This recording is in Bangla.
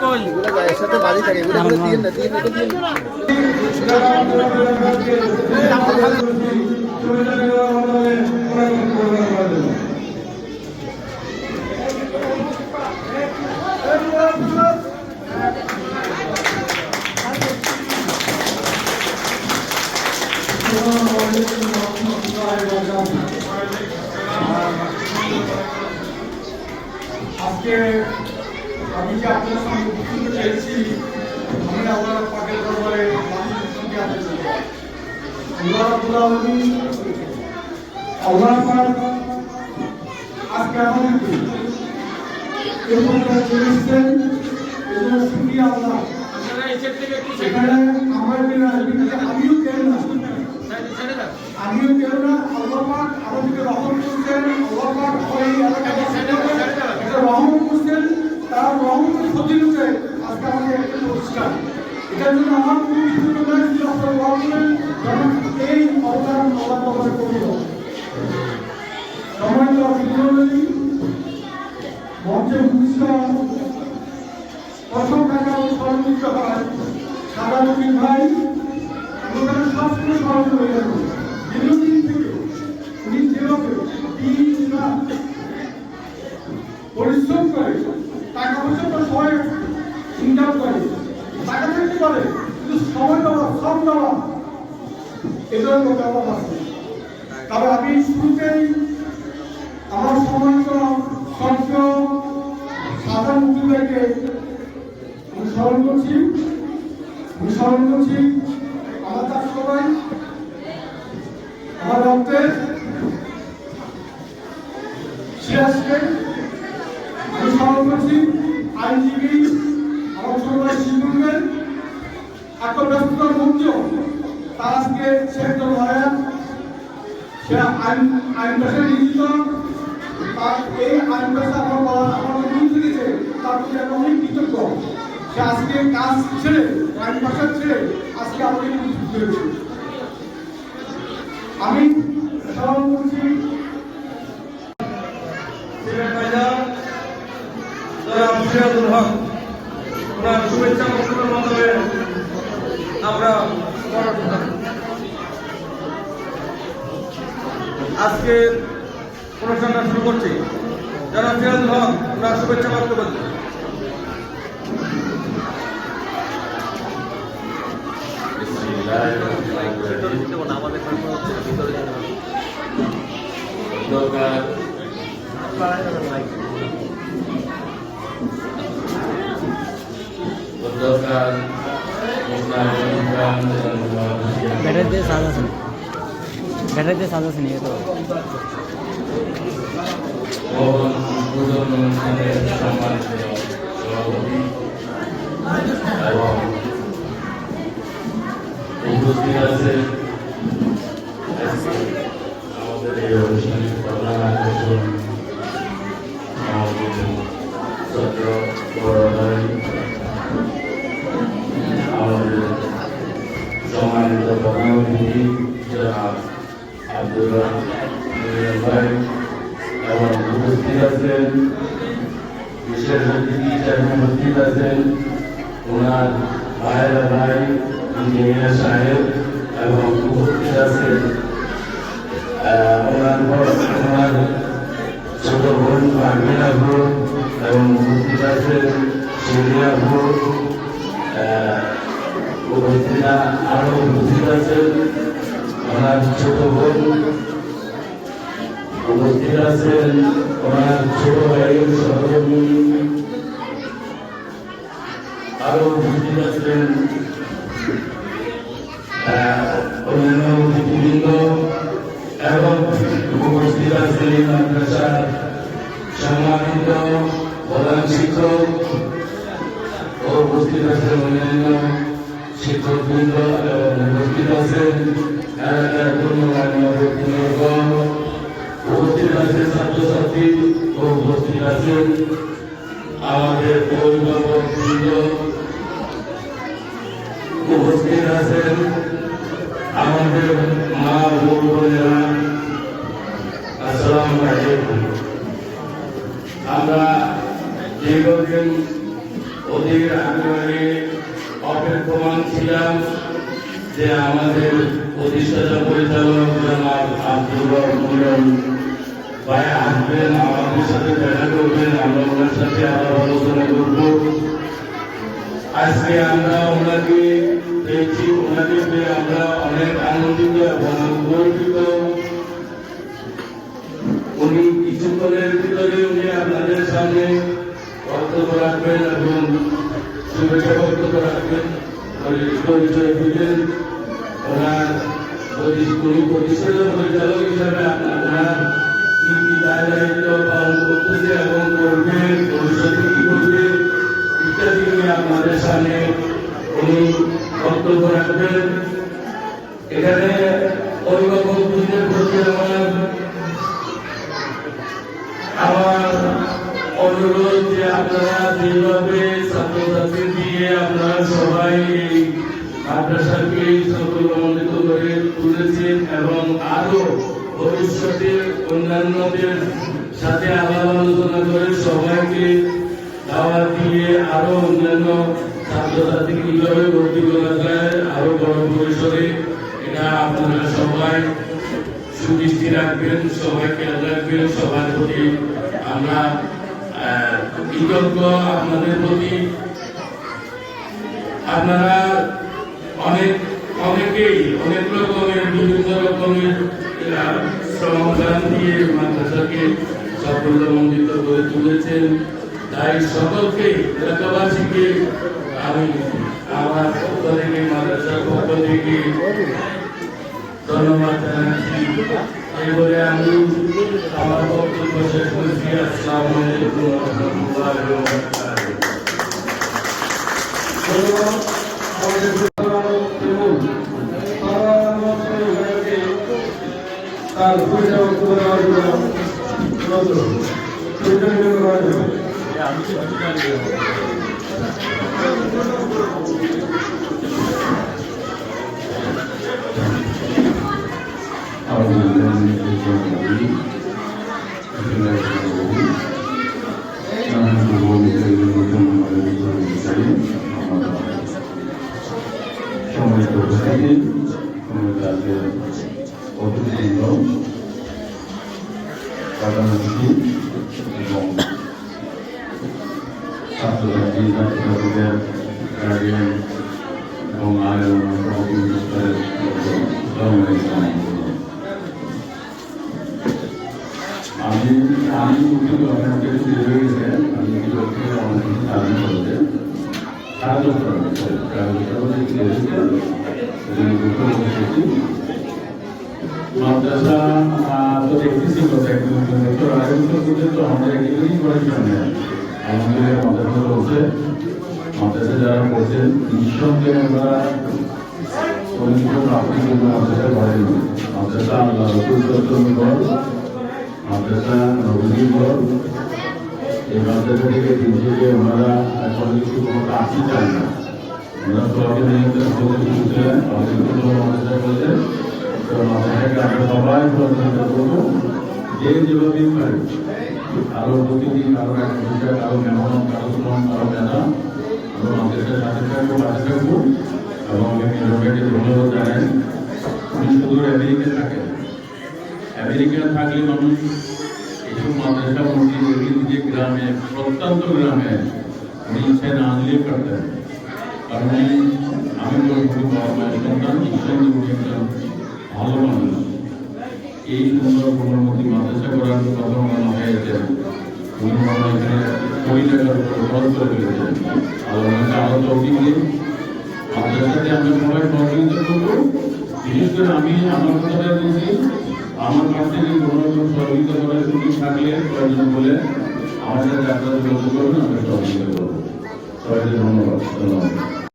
গায়ের সাথে বাজি থাকে এগুলো দিয়ে না আজকে আমি যে আপনার সঙ্গে উপস্থিত হয়েছি আমি আপনার পাকের দরবারে আজকে আমাদেরকে সেখানে আমার আমিও কেন না আল্লাহ পাক আমাদেরকে রহমত করছেন আল্লাহ পাক এই এলাকায় একটা রহমত করছেন তার রহমতের ফজিলতে আজকে আমাদের একটা প্রতিষ্ঠান এটার জন্য আমার কোনো কিছু নাই যে আপনারা দোয়া করেন যেমন এই অবদান আল্লাহ পাকের করল সময় তো বিদ্রোহী মঞ্চে ভূমিষ্ঠ প্রথম টাকা সর্বোচ্চ হয় সাদা রবিন ভাই ওখানে সবসময় স্মরণ হয়ে গেল দীর্ঘদিন থেকে উনি যেভাবে পরিশ্রম করে টাকা পয়সা তো সবাই ইনকাম করে টাকা থাকতে পারে কিন্তু সময় দেওয়া শ্রম দেওয়া এটার কথা অভাব আছে তবে আমি শুরুতেই আমার সম্মানিত সক্রিয় সাধারণ মুক্তিদারকে আমি স্মরণ করছি আমার তার সবাই আমার রক্তের সিরাজকে আমি স্মরণ করছি আইনজীবী আমার ছোট ভাই সিন্ধুকের এত ব্যস্ততার মধ্যেও তার আজকে সেক্টর লয়ার সে আইন পেশায় নিয়োজিত তার এই আইন পেশা আমার মধ্যে দিয়েছে তার প্রতি আমি অনেক কৃতজ্ঞ সে আজকে কাজ ছেড়ে আইন পেশা ছেড়ে আজকে আমাকে উপস্থিত হয়েছে আমি স্মরণ করছি শুভেচ্ছা বক্তব্যের মাধ্যমে আমরা আজকে অনুষ্ঠানটা শুরু করছি যারা সিরাজুল হক ওনার শুভেচ্ছা বক্তব্য ব্যাটারিতে সাজাছেন এ তো উপস্থিত আছে আমাদের এই অনুষ্ঠানের প্রধান আকর্ষণ আমাদের ছাত্র বড় ভাই আমাদের সম্মানিত প্রধান অতিথি জনাব আব্দুল ভাই এবং উপস্থিত আছেন বিশেষ অতিথি হিসেবে উপস্থিত আছেন ওনার ভাইয়েরা ভাই ইঞ্জিনিয়ার সাহেব এবং উপস্থিত আছেন ওনার ছোট বোন আমিনা ভোর এবং উপস্থিত আছেন সিরিয়া ভোর আরো উপস্থিত আছেন ওনার ছোট বোন উপস্থিত আছেন ওনার ছোট ভাইয়ের সহকর্মী আরো উপস্থিত আছেন অন্যান্য অতিথিবৃন্দ এবং উপস্থিত আছেন মাদ্রাসার সম্মানিত প্রধান শিক্ষক ও উপস্থিত আছেন অন্যান্য শিক্ষকবৃন্দ এবং উপস্থিত আছেন এলাকার গণ্যমান্য ব্যক্তিবর্গ উপস্থিত আছেন ছাত্রছাত্রী ও উপস্থিত আছেন আমাদের অভিভাবকবৃন্দ উপস্থিত আছেন আমাদের মা বোনেরা আসসালামু আলাইকুম। আমরা দীর্ঘদিন অধীর পরিচালক জনাব আব্দুর রহমান ভাই আসবেন, আমাদের সাথে দেখা করবেন, আমরা ওনার সাথে আরো আলোচনা করব। আজকে আমরা ওনাকে পেয়েছি, ওনাকে পেয়ে আমরা অনেক আনন্দিত এবং গর্বিত। উনি কিছুক্ষণের ভিতরে উনি আপনাদের সামনে বক্তব্য রাখবেন এবং শুভেচ্ছা বক্তব্য রাখবেন, পরিচয় দিবেন। ওনার উনি প্রতিষ্ঠানের পরিচালক হিসাবে আপনারা কি কি দায়িত্ব পালন করতেছে এবং করবে, ভবিষ্যতে কি করবে ইত্যাদি নিয়ে আপনাদের সামনে উনি বক্তব্য রাখবেন। এখানে অভিভাবকদের প্রতি আমার অনুরোধ যে আপনারা যেভাবে ছাত্রছাত্রী দিয়ে আপনারা সবাই এই মাদ্রাসাকে সফলমণ্ডিত করে তুলেছেন এবং আরো ভবিষ্যতে অন্যান্যদের সাথে আলাপ আলোচনা করে সবাইকে দাওয়াত দিয়ে আরো অন্যান্য ছাত্রছাত্রী কিভাবে ভর্তি করা যায় আরো বড় পরিসরে, এটা আপনারা সবাই সুদৃষ্টি রাখবেন, সবাই খেয়াল রাখবেন। সবার প্রতি আমরা কৃতজ্ঞ আপনাদের প্রতি। আপনারা অনেকেই অনেক রকমের বিভিন্ন রকমের শ্রমদান দিয়ে মাদ্রাসাকে সাফল্যমণ্ডিত করে তুলেছেন। তাই সকলকে এলাকাবাসীকে আমি আমার পক্ষ থেকে মাদ্রাসার পক্ষ থেকে ধন্যবাদ জানাচ্ছি। এবারে আমি আমার বক্তব্য শেষ করছি। আসসালামু আলাইকুম ওয়া রাহমাতুল্লাহি ওয়া মাদ্রাসা তো দেখতেছি আমাদের একেবারেই পড়াশোনা নেই। আমাদের মাদ্রাসা রয়েছে, মাদ্রাসা যারা পড়ছেন নিঃসন্দেহে আমরা প্রাপ্তি করবো। মাদ্রাসা ঘরে মাদ্রাসা আল্লাহ রসুল ঘর, মাদ্রাসা নবীর ঘর। এই মাদ্রাসা থেকে দিন থেকে ওনারা এখন কিছু কোনো কাজই চান না। ওনারা সবাইকে নিয়ে শুনছিলেন আমাদের মাদ্রাসা বলছেন, তো মাদ্রাসাকে আমরা সবাই সহযোগিতা করবো যে যেভাবেই পারি। কারো প্রতিদিন কারো এক ভূমিকা, কারো মেহমান, কারো শ্রম, কারো মেধা, আমরা মাদ্রাসার সাথে থাকবো, পাশে থাকবো। এবং আমি মেজরকে ধন্যবাদ জানাই। উনি শুধু আমেরিকা থাকেন, আমেরিকা থাকলে মানুষ এইসব মাদ্রাসা মসজিদ যে গ্রামে, প্রত্যন্ত গ্রামে উনি ইচ্ছায় না আনলেও করতেন। কারণ আমি বাবা মায়ের সন্তান, নিঃসন্দেহে উনি একজন ভালো মানুষ। এই সুন্দর কোমলমতি মাদ্রাসা করার কথা আমার মাথায় আছে। উনি আমার এখানে কোটি টাকার উপর খরচ করে ফেলেছেন। আর ওনাকে আরো তৌফিক দিন। মাদ্রাসাতে আমরা সবাই সহযোগিতা করবো। বিশেষ করে আমি আমার কথাটা বলছি, আমার কাছ থেকে কোনো রকম সহযোগিতা করার সুযোগ থাকলে প্রয়োজন বলে আমার সাথে আপনারা যোগাযোগ করবেন, আমরা সহযোগিতা করবো। সবাইকে ধন্যবাদ।